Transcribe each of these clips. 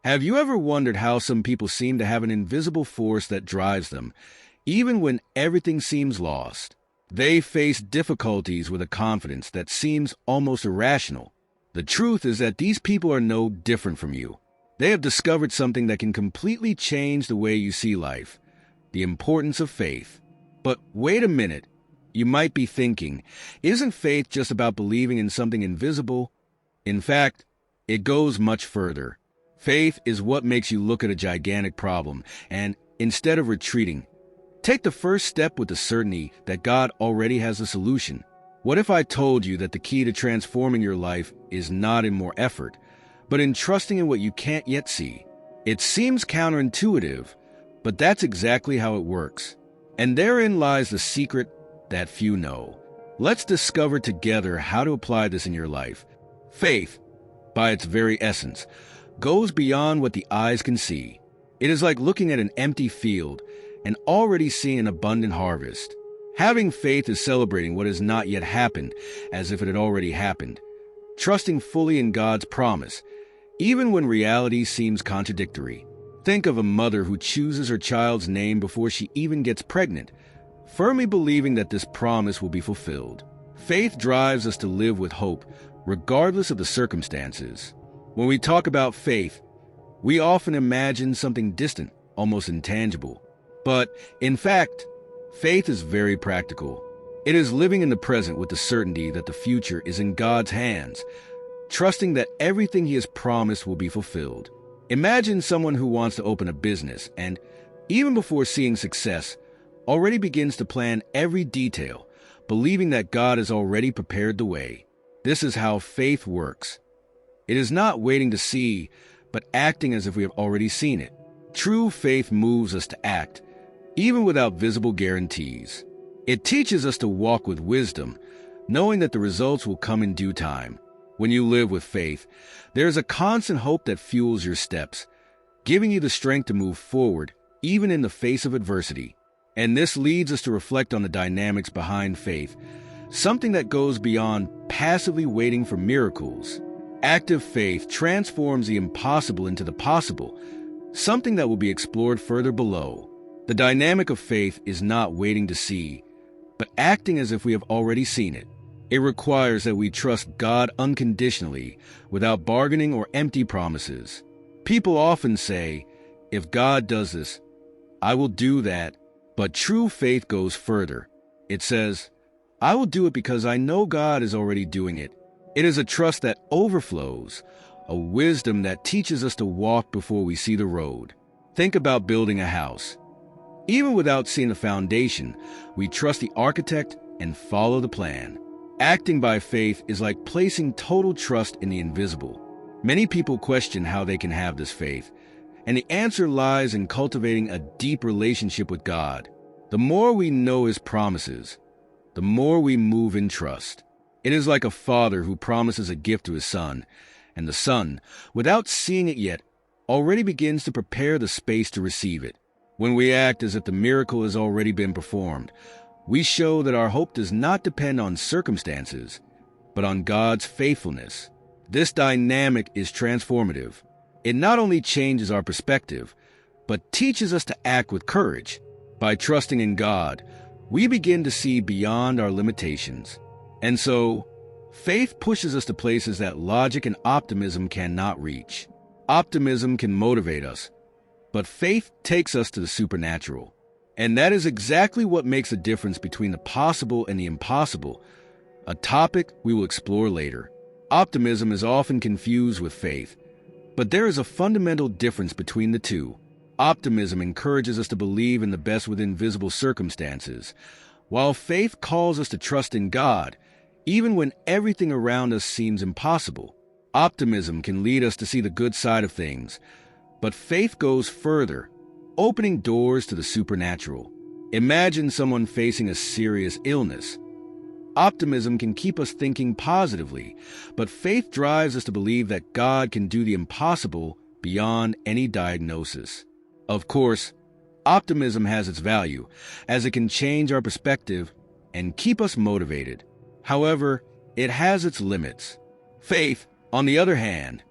Have you ever wondered how some people seem to have an invisible force that drives them, even when everything seems lost? They face difficulties with a confidence that seems almost irrational. The truth is that these people are no different from you. They have discovered something that can completely change the way you see life, the importance of faith. But wait a minute, you might be thinking, isn't faith just about believing in something invisible? In fact, it goes much further. Faith is what makes you look at a gigantic problem, and instead of retreating, take the first step with the certainty that God already has a solution. What if I told you that the key to transforming your life is not in more effort, but in trusting in what you can't yet see? It seems counterintuitive, but that's exactly how it works. And therein lies the secret that few know. Let's discover together how to apply this in your life. Faith, by its very essence, goes beyond what the eyes can see. It is like looking at an empty field and already seeing an abundant harvest. Having faith is celebrating what has not yet happened as if it had already happened, trusting fully in God's promise, even when reality seems contradictory. Think of a mother who chooses her child's name before she even gets pregnant, firmly believing that this promise will be fulfilled. Faith drives us to live with hope, regardless of the circumstances. When we talk about faith, we often imagine something distant, almost intangible. But, in fact, faith is very practical. It is living in the present with the certainty that the future is in God's hands, trusting that everything He has promised will be fulfilled. Imagine someone who wants to open a business and, even before seeing success, already begins to plan every detail, believing that God has already prepared the way. This is how faith works. It is not waiting to see, but acting as if we have already seen it. True faith moves us to act, even without visible guarantees. It teaches us to walk with wisdom, knowing that the results will come in due time. When you live with faith, there is a constant hope that fuels your steps, giving you the strength to move forward, even in the face of adversity. And this leads us to reflect on the dynamics behind faith, something that goes beyond passively waiting for miracles. Active faith transforms the impossible into the possible, something that will be explored further below. The dynamic of faith is not waiting to see, but acting as if we have already seen it. It requires that we trust God unconditionally, without bargaining or empty promises. People often say, if God does this, I will do that. But true faith goes further. It says, I will do it because I know God is already doing it. It is a trust that overflows, a wisdom that teaches us to walk before we see the road. Think about building a house. Even without seeing the foundation, we trust the architect and follow the plan. Acting by faith is like placing total trust in the invisible. Many people question how they can have this faith, and the answer lies in cultivating a deep relationship with God. The more we know His promises, the more we move in trust. It is like a father who promises a gift to his son, and the son, without seeing it yet, already begins to prepare the space to receive it. When we act as if the miracle has already been performed, we show that our hope does not depend on circumstances, but on God's faithfulness. This dynamic is transformative. It not only changes our perspective, but teaches us to act with courage. By trusting in God, we begin to see beyond our limitations. And so, faith pushes us to places that logic and optimism cannot reach. Optimism can motivate us, but faith takes us to the supernatural. And that is exactly what makes the difference between the possible and the impossible, a topic we will explore later. Optimism is often confused with faith, but there is a fundamental difference between the two. Optimism encourages us to believe in the best within visible circumstances, while faith calls us to trust in God, even when everything around us seems impossible. Optimism can lead us to see the good side of things, but faith goes further, opening doors to the supernatural. Imagine someone facing a serious illness. Optimism can keep us thinking positively, but faith drives us to believe that God can do the impossible beyond any diagnosis. Of course, optimism has its value, as it can change our perspective and keep us motivated. However, it has its limits. Faith, on the other hand,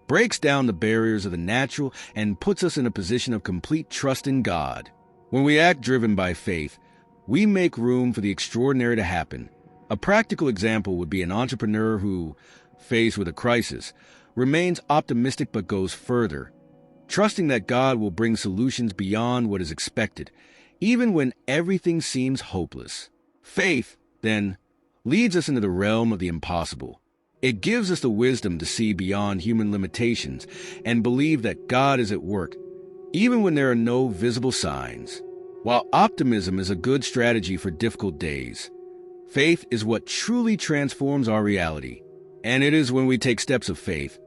breaks down the barriers of the natural, and puts us in a position of complete trust in God. When we act driven by faith, we make room for the extraordinary to happen. A practical example would be an entrepreneur who, faced with a crisis, remains optimistic but goes further, trusting that God will bring solutions beyond what is expected, even when everything seems hopeless. Faith, then, leads us into the realm of the impossible. It gives us the wisdom to see beyond human limitations and believe that God is at work, even when there are no visible signs. While optimism is a good strategy for difficult days, faith is what truly transforms our reality. And it is when we take steps of faith,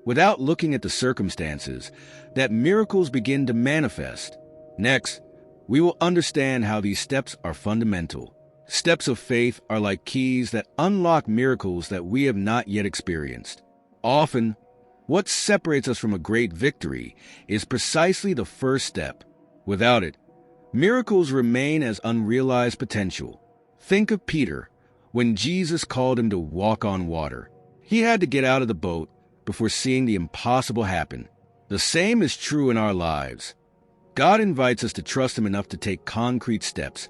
without looking at the circumstances, that miracles begin to manifest. Next, we will understand how these steps are fundamental. Steps of faith are like keys that unlock miracles that we have not yet experienced. Often, what separates us from a great victory is precisely the first step. Without it, miracles remain as unrealized potential. Think of Peter, when Jesus called him to walk on water. He had to get out of the boat before seeing the impossible happen. The same is true in our lives. God invites us to trust Him enough to take concrete steps,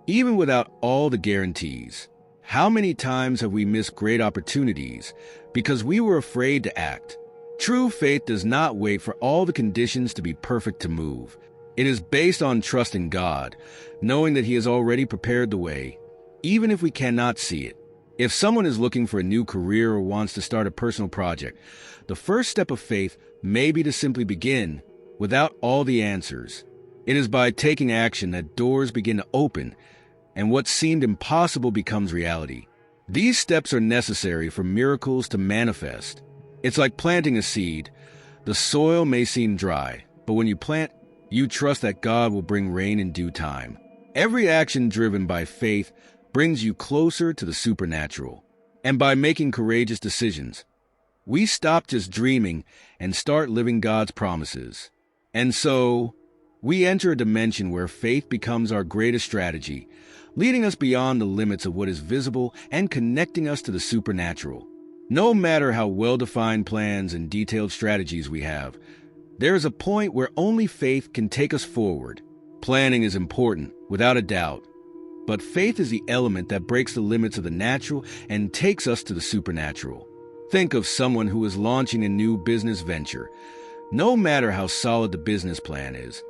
even without all the guarantees. How many times have we missed great opportunities because we were afraid to act? True faith does not wait for all the conditions to be perfect to move. It is based on trust in God, knowing that He has already prepared the way, even if we cannot see it. If someone is looking for a new career or wants to start a personal project, the first step of faith may be to simply begin without all the answers. It is by taking action that doors begin to open and what seemed impossible becomes reality. These steps are necessary for miracles to manifest. It's like planting a seed. The soil may seem dry, but when you plant, you trust that God will bring rain in due time. Every action driven by faith brings you closer to the supernatural. And by making courageous decisions, we stop just dreaming and start living God's promises. And so, we enter a dimension where faith becomes our greatest strategy, leading us beyond the limits of what is visible and connecting us to the supernatural. No matter how well-defined plans and detailed strategies we have, there is a point where only faith can take us forward. Planning is important, without a doubt, but faith is the element that breaks the limits of the natural and takes us to the supernatural. Think of someone who is launching a new business venture. No matter how solid the business plan is,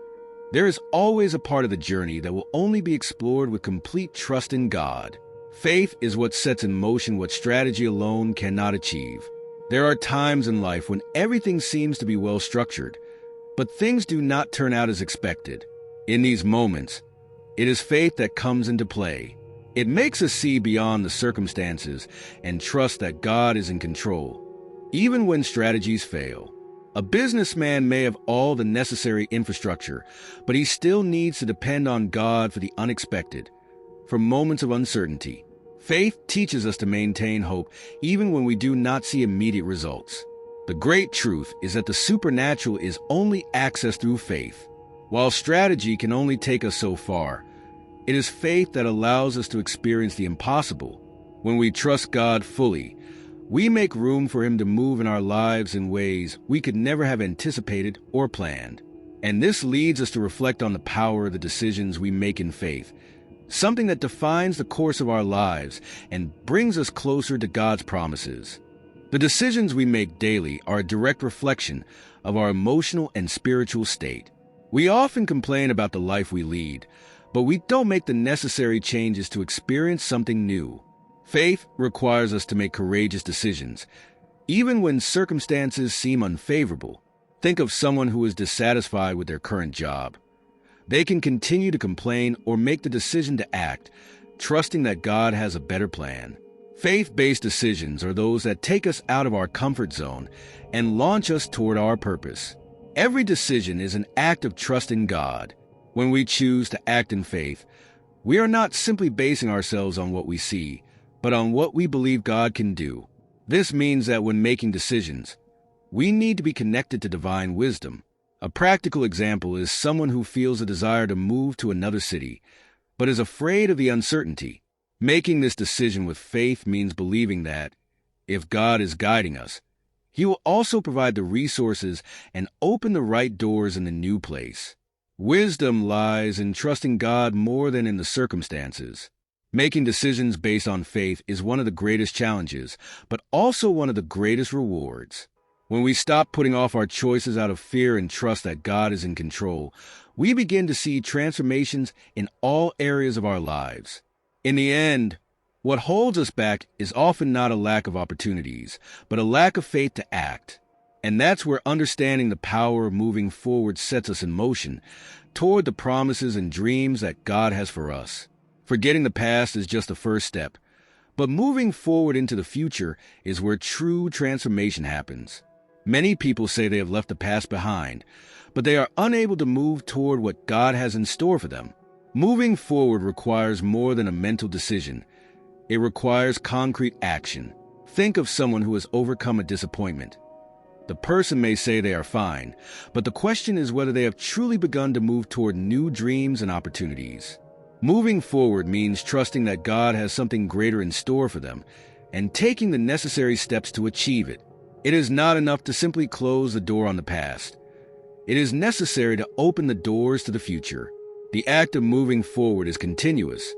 there is always a part of the journey that will only be explored with complete trust in God. Faith is what sets in motion what strategy alone cannot achieve. There are times in life when everything seems to be well structured, but things do not turn out as expected. In these moments, it is faith that comes into play. It makes us see beyond the circumstances and trust that God is in control, even when strategies fail. A businessman may have all the necessary infrastructure, but he still needs to depend on God for the unexpected, for moments of uncertainty. Faith teaches us to maintain hope even when we do not see immediate results. The great truth is that the supernatural is only accessed through faith. While strategy can only take us so far, it is faith that allows us to experience the impossible. When we trust God fully, we make room for Him to move in our lives in ways we could never have anticipated or planned. And this leads us to reflect on the power of the decisions we make in faith, something that defines the course of our lives and brings us closer to God's promises. The decisions we make daily are a direct reflection of our emotional and spiritual state. We often complain about the life we lead, but we don't make the necessary changes to experience something new. Faith requires us to make courageous decisions, even when circumstances seem unfavorable. Think of someone who is dissatisfied with their current job. They can continue to complain or make the decision to act, trusting that God has a better plan. Faith-based decisions are those that take us out of our comfort zone and launch us toward our purpose. Every decision is an act of trust in God. When we choose to act in faith, we are not simply basing ourselves on what we see, but on what we believe God can do. This means that when making decisions, we need to be connected to divine wisdom. A practical example is someone who feels a desire to move to another city, but is afraid of the uncertainty. Making this decision with faith means believing that, if God is guiding us, He will also provide the resources and open the right doors in the new place. Wisdom lies in trusting God more than in the circumstances. Making decisions based on faith is one of the greatest challenges, but also one of the greatest rewards. When we stop putting off our choices out of fear and trust that God is in control, we begin to see transformations in all areas of our lives. In the end, what holds us back is often not a lack of opportunities, but a lack of faith to act. And that's where understanding the power of moving forward sets us in motion toward the promises and dreams that God has for us. Forgetting the past is just the first step, but moving forward into the future is where true transformation happens. Many people say they have left the past behind, but they are unable to move toward what God has in store for them. Moving forward requires more than a mental decision. It requires concrete action. Think of someone who has overcome a disappointment. The person may say they are fine, but the question is whether they have truly begun to move toward new dreams and opportunities. Moving forward means trusting that God has something greater in store for them and taking the necessary steps to achieve it. It is not enough to simply close the door on the past. It is necessary to open the doors to the future. The act of moving forward is continuous.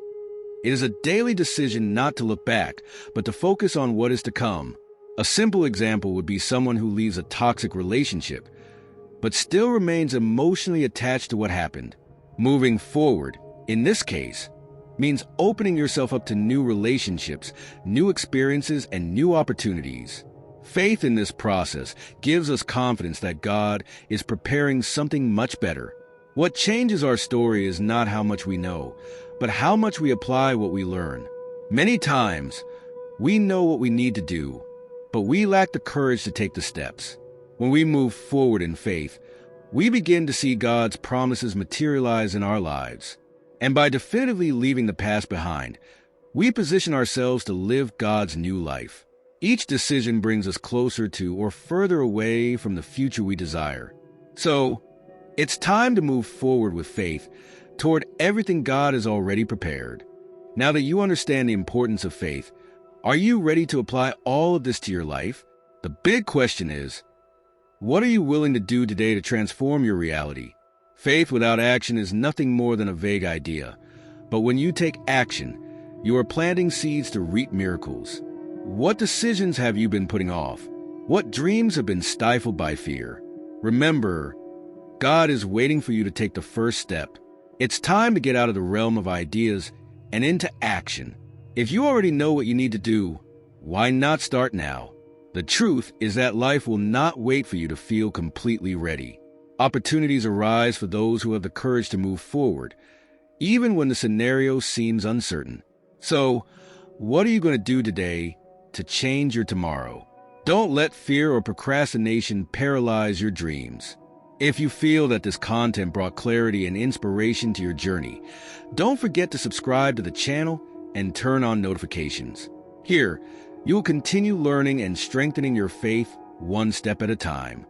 It is a daily decision not to look back, but to focus on what is to come. A simple example would be someone who leaves a toxic relationship, but still remains emotionally attached to what happened. Moving forward, in this case, means opening yourself up to new relationships, new experiences, and new opportunities. Faith in this process gives us confidence that God is preparing something much better. What changes our story is not how much we know, but how much we apply what we learn. Many times, we know what we need to do, but we lack the courage to take the steps. When we move forward in faith, we begin to see God's promises materialize in our lives. And by definitively leaving the past behind, we position ourselves to live God's new life. Each decision brings us closer to or further away from the future we desire. So, it's time to move forward with faith toward everything God has already prepared. Now that you understand the importance of faith, are you ready to apply all of this to your life? The big question is, what are you willing to do today to transform your reality? Faith without action is nothing more than a vague idea. But when you take action, you are planting seeds to reap miracles. What decisions have you been putting off? What dreams have been stifled by fear? Remember, God is waiting for you to take the first step. It's time to get out of the realm of ideas and into action. If you already know what you need to do, why not start now? The truth is that life will not wait for you to feel completely ready. Opportunities arise for those who have the courage to move forward, even when the scenario seems uncertain. So, what are you going to do today to change your tomorrow? Don't let fear or procrastination paralyze your dreams. If you feel that this content brought clarity and inspiration to your journey, don't forget to subscribe to the channel and turn on notifications. Here, you will continue learning and strengthening your faith one step at a time.